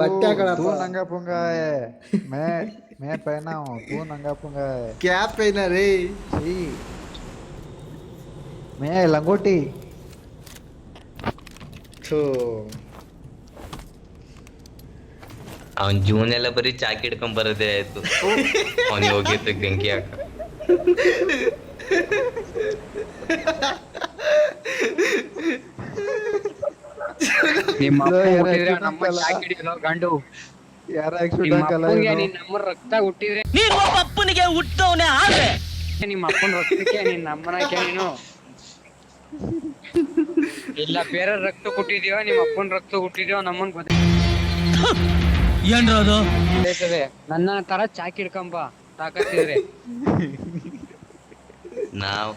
बट्टा कड़ा तू नंगा पुंगा है। मैं पहना हूँ, तू नंगा पुंगा है। क्या पहना रे? सी मैं लंगोटी। ಥೋ ಅವನ್ ಜೂನ್ ಎಲ್ಲ ಬರೀ ಚಾಕಿ ಹಿಡ್ಕೊಂಡ್ ಬರೋದೇ ಆಯ್ತು. ಅವನಿಗೆ ಹೋಗಿತ್ತು ಬೆಂಕಿ ಹಾಕ. ನಿಮ್ಮ ಇದು ಅಪ್ಪ ಯಾರ ಹುಟ್ಟಿದ್ರೆ accident ನಮ್ಮ ಅಲ್ಲ? ಚಾಕ್ ಹಿಡಿಯೋದು ಗಂಡು. ಯಾರ ನಿಮ್ಮ ಆಕ್ಸಿಡೆಂಟ್ ಅಲ್ಲ ಅಪ್ಪನಿಗೆ ಇದು? ನಿನ್ ನಮ್ಮ ರಕ್ತ ಹುಟ್ಟಿದ್ರೆ ನೀನು ಒಬ್ಬ ಅಪ್ಪನಿಗೆ ಹುಟ್ಟವನೇ ಆದ್ರೆ ನಿಮ್ಮ ಅಪ್ಪನ ರಕ್ತಕ್ಕೆ ನಿನ್ನ ಅಮ್ಮನಕ್ಕೆ ನೀನು ಇಲ್ಲ ಬೇರೆ ರಕ್ತ ಹುಟ್ಟಿದ್ಯೋ ನಿಮ್ಮ ಅಪ್ಪನ ರಕ್ತ ಹುಟ್ಟಿದ್ಯೋ ನಮ್ಮನ್ ಏನ್ರದು ಗೊತ್ತೈತದೆ. ನನ್ನ ತರ ಚಾಕ್ ಹಿಡ್ಕೊಂಬ ತಾಕತ್ತಿದ್ರೆ. ನಾವು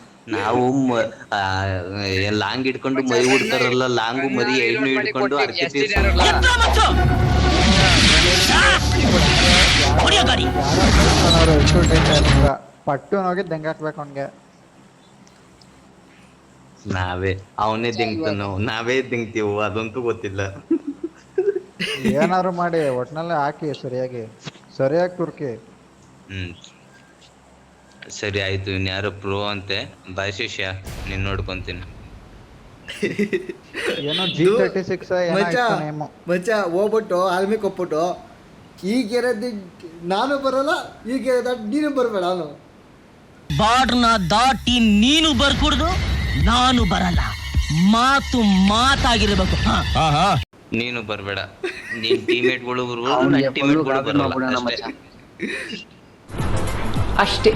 ಲಾಂಗ್ ಹಿಡ್ಕೊಂಡು ಮರಿ ಹುಡ್ತಾರಲ್ಲ, ಲಾಂಗು ಮರಿ ಎಣ್ಣು ಹಿಡ್ಕೊಂಡು ಅರ್ಕೆ ಹೊಡಿಯೋ ಗಾಡಿ ಪಟ್ಟು ಹೋಗಿ ದಂಗ ಹಾಕ್ಬೇಕು ಅವ್ನ್ಗೆ. ಅವನೇ ದಿಂಗ್ತಾನೋ ನಾವೇ ದಿಂಗ್ತೀವೋ ಅದಂತೂ ಗೊತ್ತಿಲ್ಲ. ಏನಾದ್ರು ಮಾಡಿ ಒಟ್ನಲ್ಲಿ ಹಾಕಿ ಸರಿಯಾಗಿ ತುರ್ಕಿ. ಸರಿ ಆಯ್ತು. ಇನ್ಯಾರೋ ಪ್ರೋ ಅಂತೆ, ಬಾಯ್ ಶಿಷ್ಯ ನೀನ್ ನೋಡ್ಕೊಂತೀನಿ. ಏನೋ G36 ಮಚ್ಚ ಹೋಗ್ಬಿಟ್ಟು ಆಲ್ಮಿ ಕೊಟ್ಬಿಟ್ಟು ಈಗಿರೋದು ನಾನು ಬರಲ್ಲ, ಈಗಿರೋದ ನೀನು ಬರಬೇಡ. ನಾನು ಬಾರ್ಡ್ನ ದಾಟಿ ನೀನು ಬರ್ಕೂಡ್ದು, ನಾನು ಬರಲ್ಲ. ಮಾತು ಮಾತಾಗಿರ್ಬೇಕು. ನೀನು ಬರ್ಬೇಡ, ನಿನ್ ಟೀಮೇಟ್ಗಳು ಬರಲ್ಲ, ಅಷ್ಟೇ.